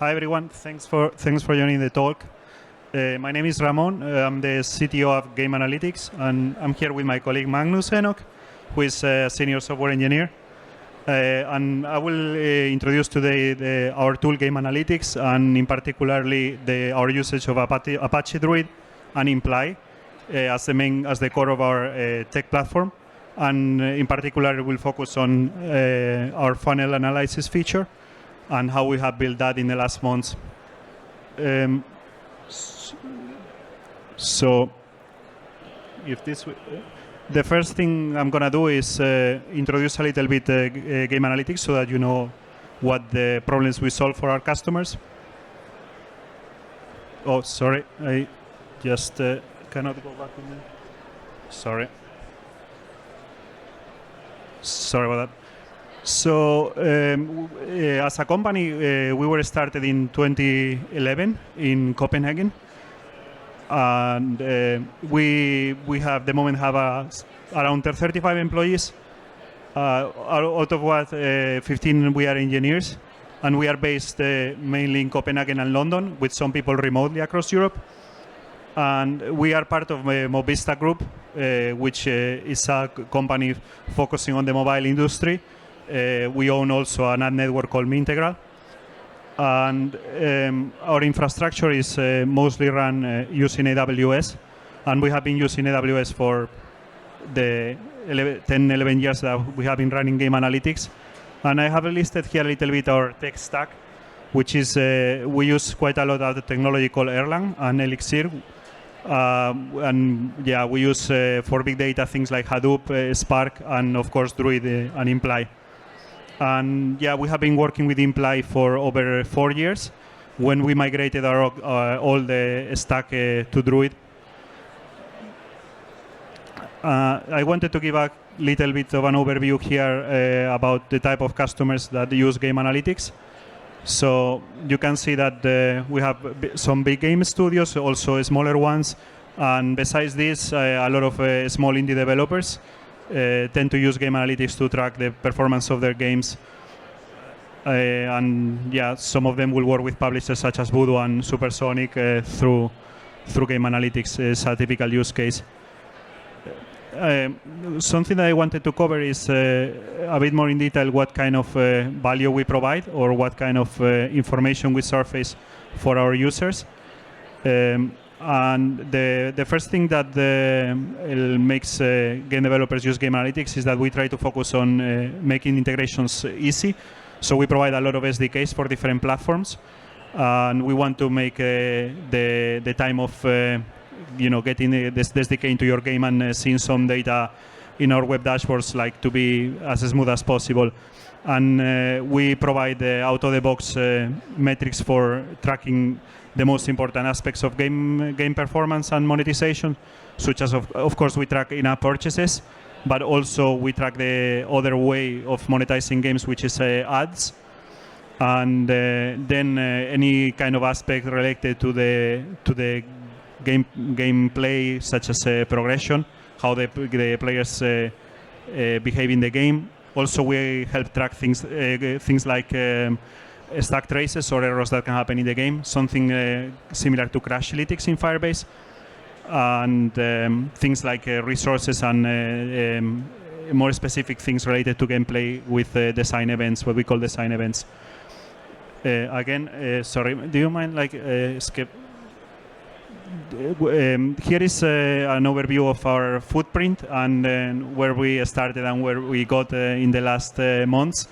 Hi everyone, thanks for joining the talk. My name is Ramon. I'm the CTO of GameAnalytics, and I'm here with my colleague Magnus Henoch, who is a senior software engineer. And I will introduce today our tool GameAnalytics, and in particularly our usage of Apache Druid and Imply as the core of our tech platform. And in particular, we'll focus on our funnel analysis feature and how we have built that in the last months. So, the first thing I'm gonna do is introduce a little bit GameAnalytics so that you know what the problems we solve for our customers. Oh, sorry, I just cannot go back in there. Sorry about that. So, as a company, we were started in 2011 in Copenhagen, and we have the moment have around 35 employees. Out of what 15 we are engineers, and we are based mainly in Copenhagen and London, with some people remotely across Europe. And we are part of Mobista Group, which is a company focusing on the mobile industry. We own also an ad network called Mintegral. And our infrastructure is mostly run using AWS. And we have been using AWS for the 10, 11 years that we have been running GameAnalytics. And I have listed here a little bit our tech stack, which is we use quite a lot of the technology called Erlang and Elixir. And yeah, we use for big data things like Hadoop, Spark, and of course Druid and Imply. And yeah, we have been working with Imply for over 4 years when we migrated all the stack to Druid. I wanted to give a little bit of an overview here about the type of customers that use GameAnalytics. So you can see that we have some big game studios, also smaller ones, and besides this, a lot of small indie developers tend to use GameAnalytics to track the performance of their games. And yeah, some of them will work with publishers such as Voodoo and Supersonic through GameAnalytics is a typical use case. Something that I wanted to cover is a bit more in detail what kind of value we provide or what kind of information we surface for our users. And the first thing that makes game developers use GameAnalytics is that we try to focus on making integrations easy. So we provide a lot of SDKs for different platforms, and we want to make the time of getting this SDK into your game and seeing some data in our web dashboards to be as smooth as possible. And we provide out-of-the-box metrics for tracking the most important aspects of game performance and monetization, such as, of course, we track in-app purchases, but also we track the other way of monetizing games, which is ads. And then any kind of aspect related to the gameplay, such as progression, how the players behave in the game. Also, we help track things like stack traces or errors that can happen in the game, something similar to Crashlytics in Firebase, and things like resources and more specific things related to gameplay with design events, what we call design events. Again, sorry, do you mind skip? Here is an overview of our footprint and where we started and where we got in the last months.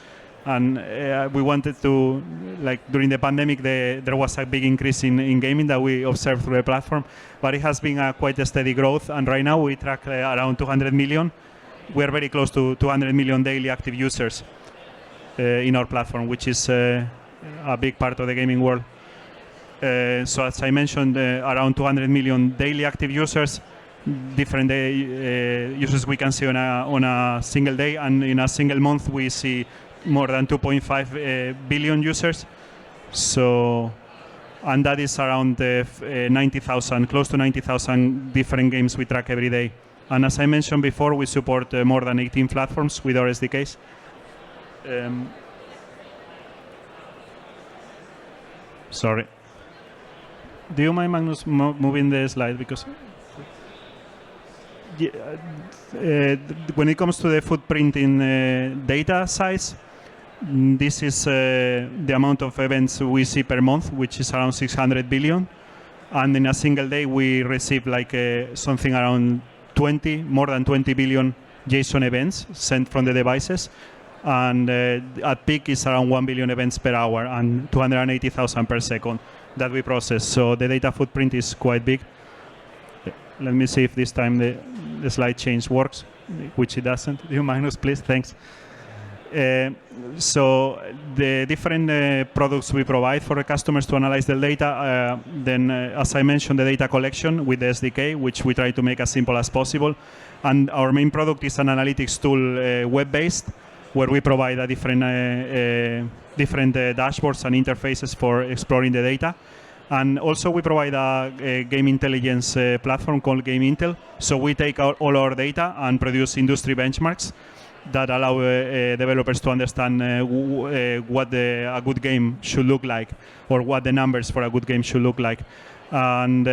And we wanted to, during the pandemic, there was a big increase in gaming that we observed through the platform, but it has been quite a steady growth. And right now we track around 200 million. We are very close to 200 million daily active users in our platform, which is a big part of the gaming world. So as I mentioned, around 200 million daily active users, different users we can see on a single day, and in a single month we see more than 2.5 billion users. So, and that is around 90,000, close to 90,000 different games we track every day. And as I mentioned before, we support more than 18 platforms with our SDKs. Sorry. Do you mind, Magnus, moving the slide? Because when it comes to the footprint in data size, this is the amount of events we see per month, which is around 600 billion. And in a single day, we receive like something around more than 20 billion JSON events sent from the devices. And at peak is around 1 billion events per hour and 280,000 per second that we process. So the data footprint is quite big. Let me see if this time the slide change works, which it doesn't. You Magnus, please, thanks. So the different products we provide for the customers to analyze the data, then as I mentioned, the data collection with the SDK, which we try to make as simple as possible. And our main product is an analytics tool, web-based, where we provide a different dashboards and interfaces for exploring the data. And also we provide a game intelligence platform called GameIntel. So we take all our data and produce industry benchmarks that allow developers to understand what a good game should look like, or what the numbers for a good game should look like. And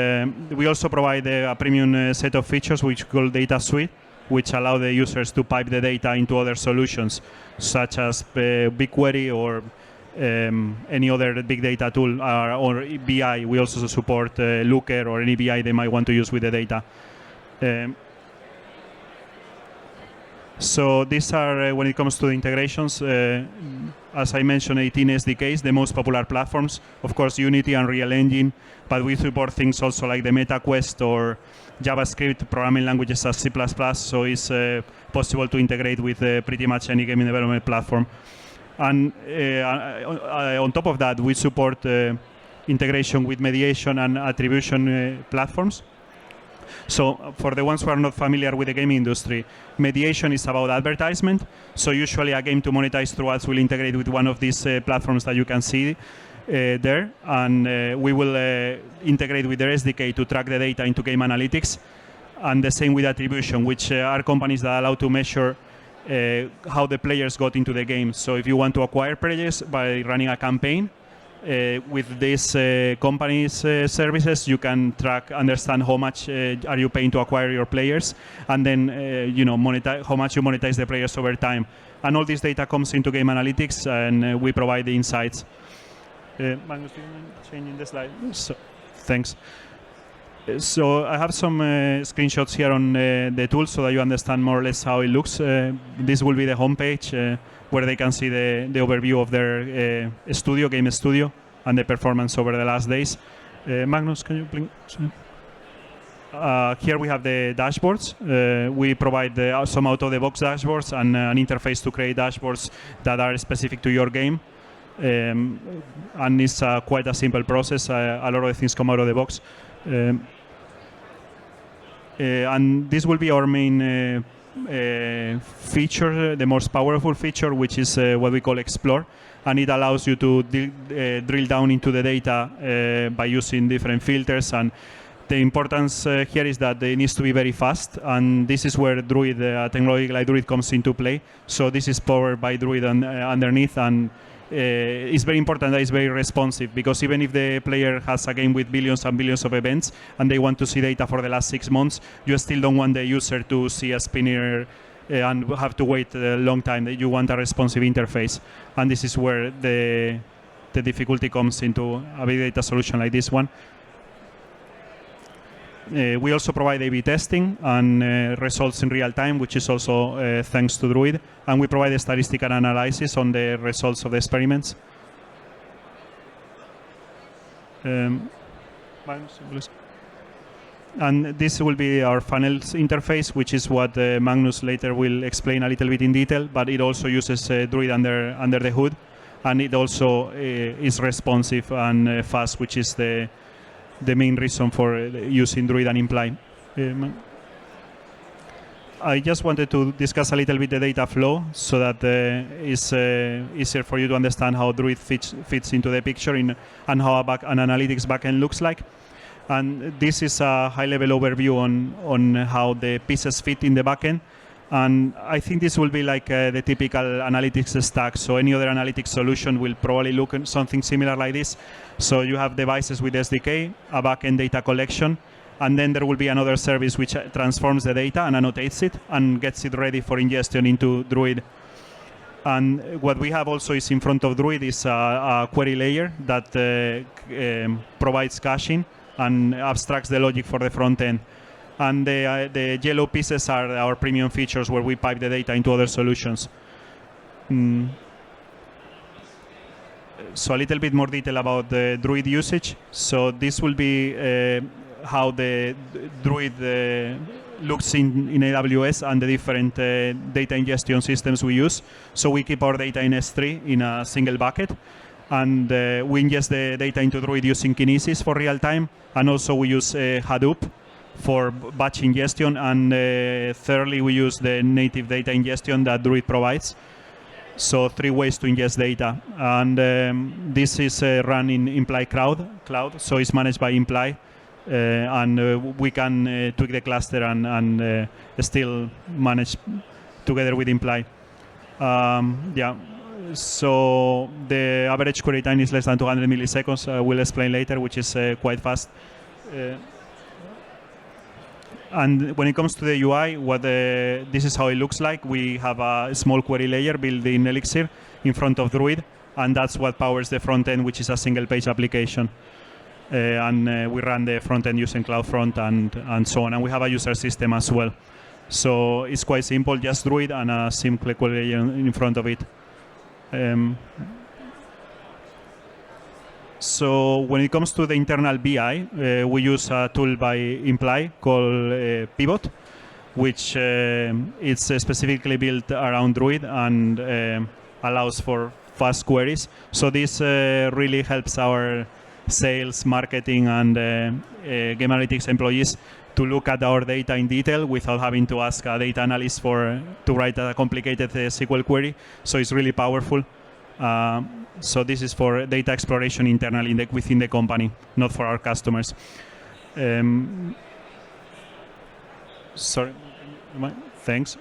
we also provide a premium set of features which we call Data Suite, which allow the users to pipe the data into other solutions, such as BigQuery or any other big data tool or BI. We also support Looker or any BI they might want to use with the data. So these are, when it comes to the integrations, as I mentioned, 18 SDKs, the most popular platforms. Of course, Unity and Unreal Engine, but we support things also like the MetaQuest or JavaScript programming languages as C++, so it's possible to integrate with pretty much any game development platform. And on top of that, we support integration with mediation and attribution platforms. So for the ones who are not familiar with the gaming industry, mediation is about advertisement. So usually a game to monetize through ads will integrate with one of these platforms that you can see there. And we will integrate with their SDK to track the data into GameAnalytics. And the same with attribution, which are companies that allow to measure how the players got into the game. So if you want to acquire players by running a campaign, with these companies' services, you can track, understand how much are you paying to acquire your players, and then monetize how much you monetize the players over time. And all this data comes into GameAnalytics, and we provide the insights. Magnus, do you mind changing the slide? So, thanks. So I have some screenshots here on the tool so that you understand more or less how it looks. This will be the homepage where they can see the overview of their game studio, and the performance over the last days. Magnus, can you blink? Here we have the dashboards. We provide some out-of-the-box dashboards and an interface to create dashboards that are specific to your game. And it's quite a simple process. A lot of the things come out of the box. And this will be our main feature, the most powerful feature, which is what we call Explore. And it allows you to drill down into the data by using different filters. And the importance here is that it needs to be very fast. And this is where Druid, technology like Druid comes into play. So this is powered by Druid underneath. And it's very important that it's very responsive, because even if the player has a game with billions and billions of events and they want to see data for the last 6 months, you still don't want the user to see a spinner and have to wait a long time. You want a responsive interface. And this is where the difficulty comes into a big data solution like this one. We also provide A/B testing and results in real time, which is also thanks to Druid. And we provide a statistical analysis on the results of the experiments. And this will be our funnels interface, which is what Magnus later will explain a little bit in detail. But it also uses Druid under the hood. And it also is responsive and fast, which is the main reason for using Druid and Imply. I just wanted to discuss a little bit the data flow so that it's easier for you to understand how Druid fits into the picture and how an analytics backend looks like. And this is a high-level overview on how the pieces fit in the backend. And I think this will be like the typical analytics stack. So any other analytics solution will probably look at something similar like this. So you have devices with SDK, a backend data collection, and then there will be another service which transforms the data and annotates it and gets it ready for ingestion into Druid. And what we have also is in front of Druid is a query layer that provides caching and abstracts the logic for the front end. And the yellow pieces are our premium features where we pipe the data into other solutions. So a little bit more detail about the Druid usage. So this will be how the Druid looks in AWS and the different data ingestion systems we use. So we keep our data in S3 in a single bucket. And we ingest the data into Druid using Kinesis for real time. And also we use Hadoop for batch ingestion, and thirdly, we use the native data ingestion that Druid provides. So 3 ways to ingest data. And this is run in Imply Cloud, so it's managed by Imply. And we can tweak the cluster and still manage together with Imply. Yeah. So the average query time is less than 200 milliseconds. We'll explain later, which is quite fast. And when it comes to the UI, this is how it looks like. We have a small query layer built in Elixir in front of Druid, and that's what powers the front end, which is a single page application. And we run the front end using CloudFront and so on. And we have a user system as well. So it's quite simple, just Druid and a simple query layer in front of it. So when it comes to the internal BI, we use a tool by Imply called Pivot, which is specifically built around Druid and allows for fast queries. So this really helps our sales, marketing, and GameAnalytics employees to look at our data in detail without having to ask a data analyst to write a complicated SQL query. So it's really powerful. So this is for data exploration internally within the company, not for our customers. Sorry, thanks.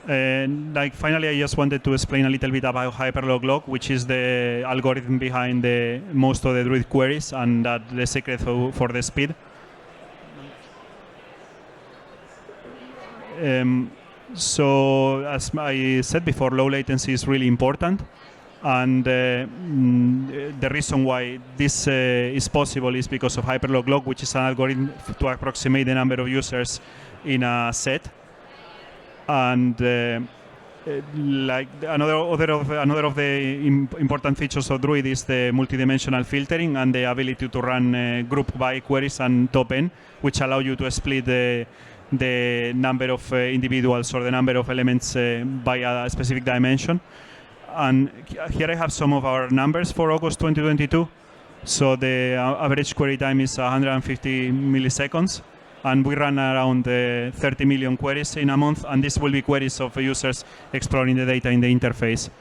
And finally, I just wanted to explain a little bit about Hyperlog, which is the algorithm behind most of the Druid queries and the secret for the speed. So as I said before, low latency is really important. And the reason why this is possible is because of Hyperlog, which is an algorithm to approximate the number of users in a set. And like another of the important features of Druid is the multidimensional filtering and the ability to run group by queries and top n, which allow you to split the number of individuals or the number of elements by a specific dimension. And here I have some of our numbers for August 2022. So the average query time is 150 milliseconds. And we run around 30 million queries in a month. And this will be queries of users exploring the data in the interface.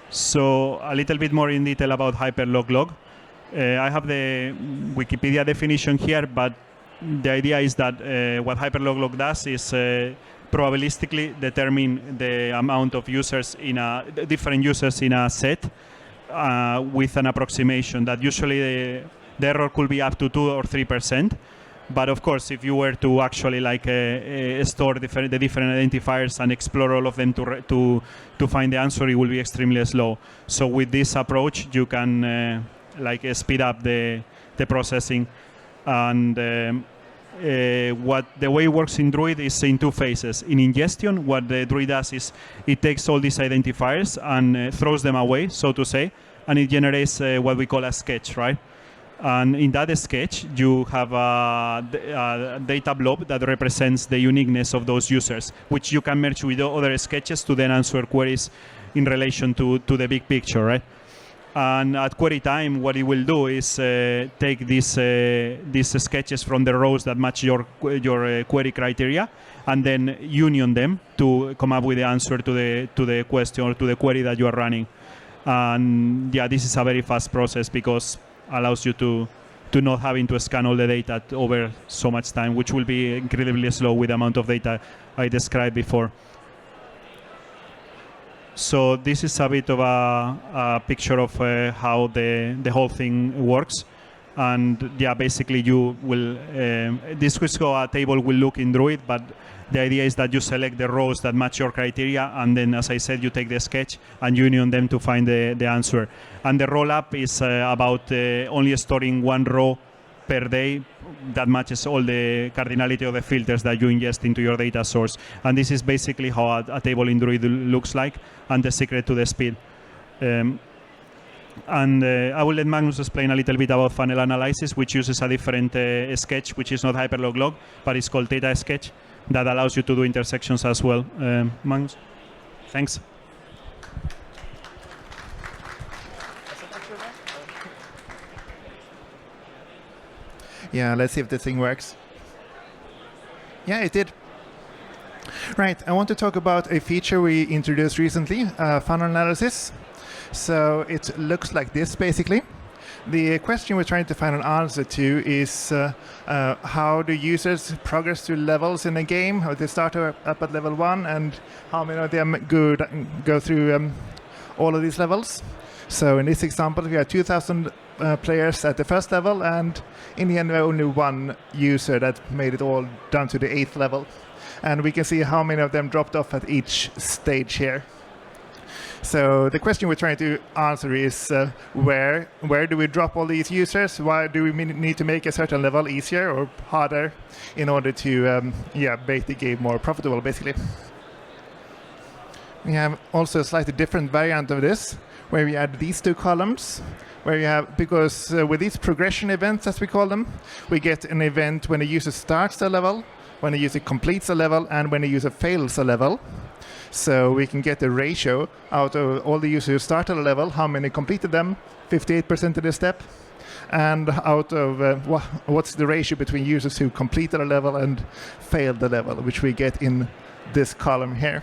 So a little bit more in detail about Hyperlog. I have the Wikipedia definition here, but the idea is that what Hyperlog does is probabilistically determine the amount of users different users in a set with an approximation that usually the error could be up to 2 or 3%. But of course, if you were to actually store the different identifiers and explore all of them to find the answer, it will be extremely slow. So with this approach, you can speed up the processing. And what the way it works in Druid is in 2 phases. In ingestion, what the Druid does is it takes all these identifiers and throws them away, so to say, and it generates what we call a sketch, right? And in that sketch, you have a data blob that represents the uniqueness of those users, which you can merge with other sketches to then answer queries in relation to the big picture, right? And at query time, what it will do is take these sketches from the rows that match your query criteria, and then union them to come up with the answer to the question or to the query that you are running. And yeah, this is a very fast process because allows you to to not having to scan all the data over so much time, which will be incredibly slow with the amount of data I described before. So this is a bit of a picture of how the whole thing works. And yeah, basically you will, this is how a table will look in Druid, but the idea is that you select the rows that match your criteria, and then, as I said, you take the sketch and union them to find the answer. And the roll-up is about only storing one row per day that matches all the cardinality of the filters that you ingest into your data source. And this is basically how a table in Druid looks like, and the secret to the speed. And I will let Magnus explain a little bit about funnel analysis, which uses a different sketch, which is not hyperlog-log, but it's called Theta Sketch, that allows you to do intersections as well. Magnus, thanks. Yeah, let's see if this thing works. Yeah, it did. Right, I want to talk about a feature we introduced recently, funnel analysis. So it looks like this, basically. The question we're trying to find an answer to is how do users progress through levels in a game? How they start up at level 1, and how many of them go through all of these levels. So in this example, we have 2,000 players at the first level, and in the end, we have only one user that made it all down to the 8th level. And we can see how many of them dropped off at each stage here. So the question we're trying to answer is where do we drop all these users? Why do we need to make a certain level easier or harder in order to make the game more profitable, basically? We have also a slightly different variant of this, where we add these two columns, where you have, because with these progression events, as we call them, we get an event when a user starts a level, when a user completes a level, and when a user fails a level. So we can get a ratio out of all the users who started a level, how many completed them, 58% of the step, and out of what's the ratio between users who completed a level and failed the level, which we get in this column here.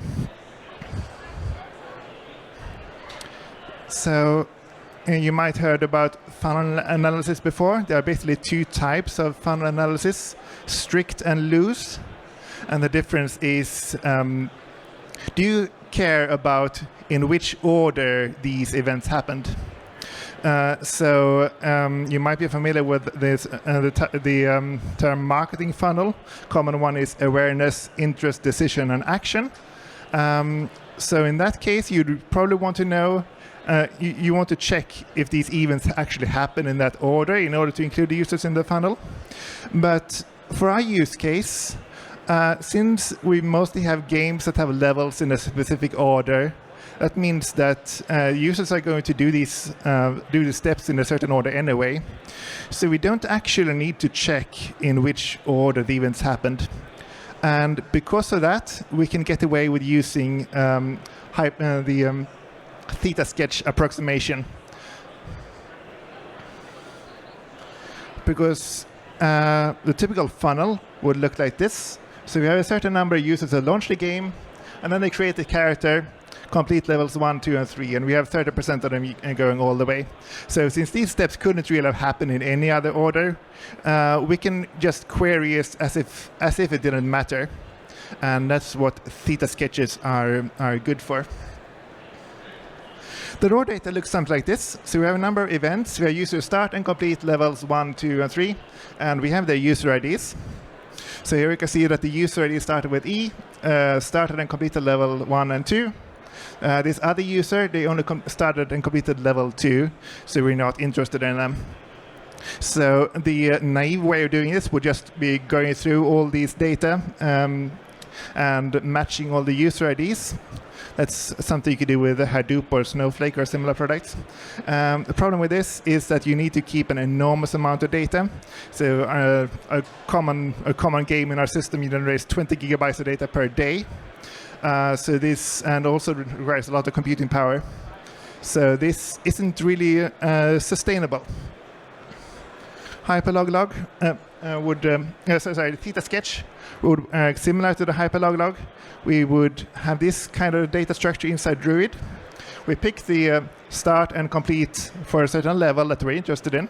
So you might heard about funnel analysis before. There are basically two types of funnel analysis, strict and loose. And the difference is, do you care about in which order these events happened? You might be familiar with this, the term marketing funnel. Common one is awareness, interest, decision, and action. So in that case, you'd probably want to know, you want to check if these events actually happen in that order in order to include the users in the funnel. But for our use case, since we mostly have games that have levels in a specific order, that means that users are going to do the steps in a certain order anyway. So we don't actually need to check in which order the events happened. And because of that, we can get away with using the Theta Sketch approximation. Because the typical funnel would look like this. So we have a certain number of users that launch the game, and then they create a character, complete levels 1, 2, and 3, and we have 30% of them going all the way. So since these steps couldn't really have happened in any other order, we can just query it as if it didn't matter. And that's what Theta sketches are good for. The raw data looks something like this. So we have a number of events where users start and complete levels 1, 2, and 3, and we have their user IDs. So here we can see that the user ID started with E, started and completed level 1 and 2. This other user, they only started and completed level 2, so we're not interested in them. So the naive way of doing this would just be going through all these data and matching all the user IDs. That's something you could do with Hadoop or Snowflake or similar products. The problem with this is that you need to keep an enormous amount of data. So a common game in our system, you generate 20 gigabytes of data per day. So this and also requires a lot of computing power. So this isn't really sustainable. Hyperlog Theta Sketch would similar to the hyperlog. We would have this kind of data structure inside Druid. We pick the start and complete for a certain level that we're interested in.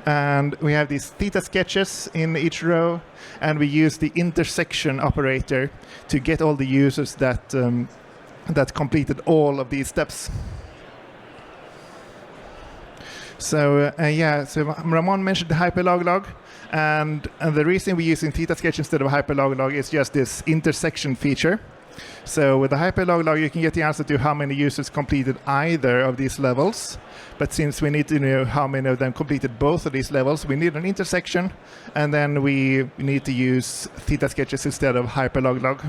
And we have these theta sketches in each row, and we use the intersection operator to get all the users that that completed all of these steps. So so Ramon mentioned the hyperlog, and the reason we're using Theta Sketch instead of hyperlog is just this intersection feature. So with the hyperlog, you can get the answer to how many users completed either of these levels. But since we need to know how many of them completed both of these levels, we need an intersection, and then we need to use Theta Sketches instead of hyperlog.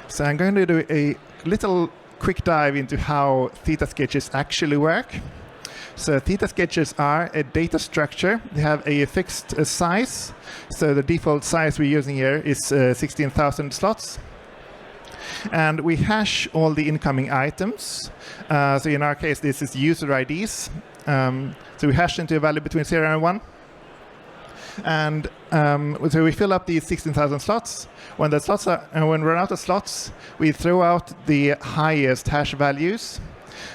So I'm going to do a little quick dive into how Theta Sketches actually work. So Theta Sketches are a data structure. They have a fixed size. So the default size we're using here is 16,000 slots. And we hash all the incoming items. So in our case, this is user IDs. So we hash into a value between 0 and 1. And so we fill up these 16,000 slots. When when we run out of slots, we throw out the highest hash values,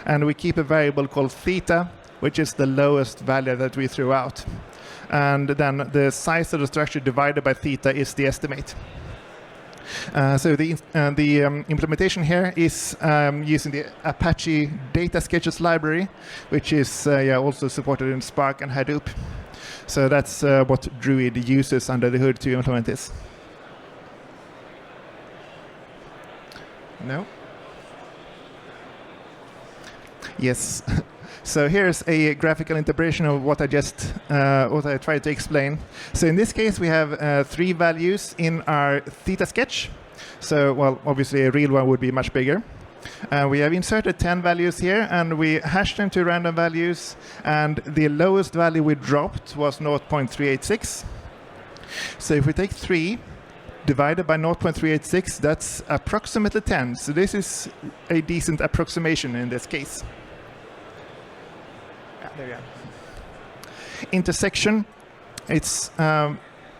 and we keep a variable called theta, which is the lowest value that we threw out. And then the size of the structure divided by theta is the estimate. So the implementation here is using the Apache Data Sketches library, which is also supported in Spark and Hadoop. So that's what Druid uses under the hood to implement this. No? Yes. So here's a graphical interpretation of what I tried to explain. So in this case, we have 3 values in our Theta Sketch. So, well, obviously a real one would be much bigger. We have inserted 10 values here, and we hashed them to random values, and the lowest value we dropped was 0.386. So if we take 3 divided by 0.386, that's approximately 10. So this is a decent approximation in this case. There we are. Intersection, it's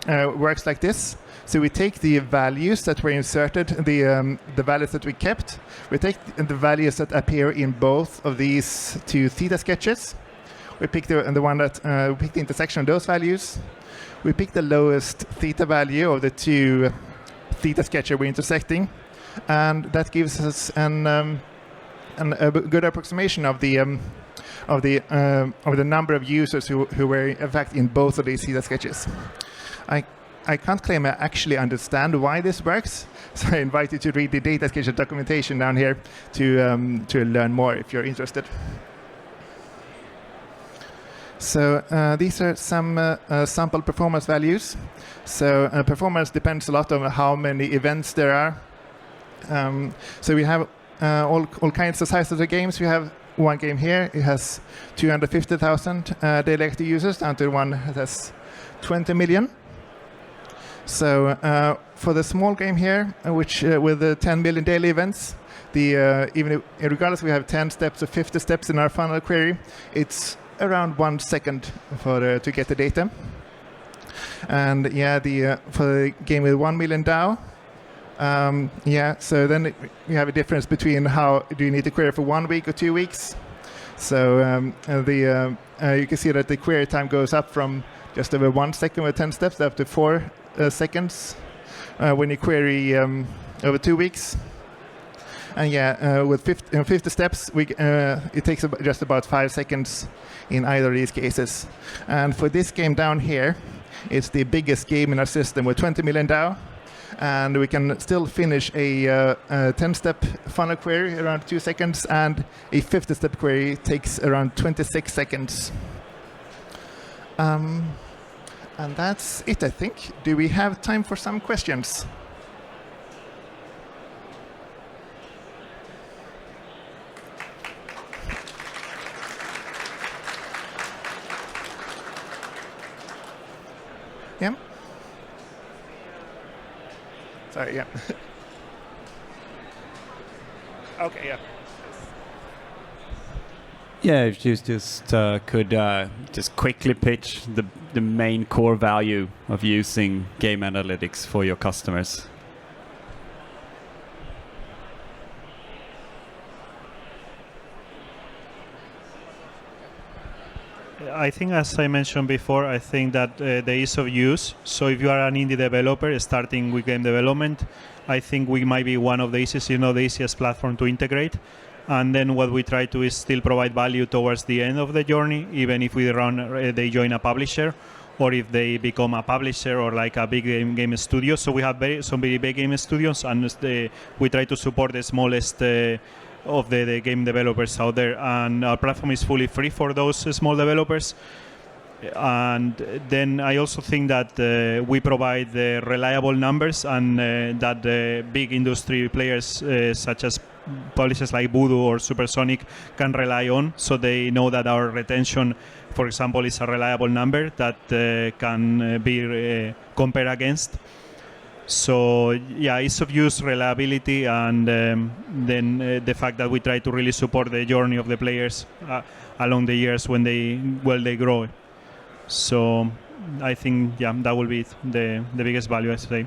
works like this. So we take the values that were inserted, the values that we kept. We take the values that appear in both of these 2 theta sketches. We pick the intersection of those values. We pick the lowest theta value of the 2 theta sketches we're intersecting, and that gives us a good approximation of the number of users who were in fact in both of these theta sketches. I can't claim I actually understand why this works, so I invite you to read the data sketch documentation down here to learn more if you're interested. So these are some sample performance values. So performance depends a lot on how many events there are. So we have all kinds of sizes of games. We have one game here. It has 250,000 daily active users, down to one that has 20 million. So for the small game here, which with the 10 million daily events, regardless we have 10 steps or 50 steps in our funnel query, it's around 1 second to get the data. And for the game with 1 million DAO, so then you have a difference between how do you need to query for 1 week or 2 weeks. So you can see that the query time goes up from just over 1 second with 10 steps up to 4 seconds when you query over 2 weeks. And with 50 steps, it takes just about 5 seconds in either of these cases. And for this game down here, it's the biggest game in our system with 20 million DAO. And we can still finish a 10-step funnel query around 2 seconds, and a 50-step query takes around 26 seconds. And that's it, I think. Do we have time for some questions? Yeah? Sorry, yeah. Okay, yeah. Yeah, if you just could just quickly pitch the main core value of using GameAnalytics for your customers. I think, as I mentioned before, I think that the ease of use. So if you are an indie developer starting with game development, I think we might be one of the easiest, the easiest platform to integrate. And then what we try to is still provide value towards the end of the journey, even if they join a publisher, or if they become a publisher or like a big game studio. So we have some very big game studios, and we try to support the smallest of the game developers out there. And our platform is fully free for those small developers. And then I also think that we provide reliable numbers, and that the big industry players such as publishers like Voodoo or Supersonic can rely on, so they know that our retention, for example, is a reliable number that can be compared against. So yeah, ease of use, reliability, and then the fact that we try to really support the journey of the players along the years when they grow. So I think that will be the biggest value, I say.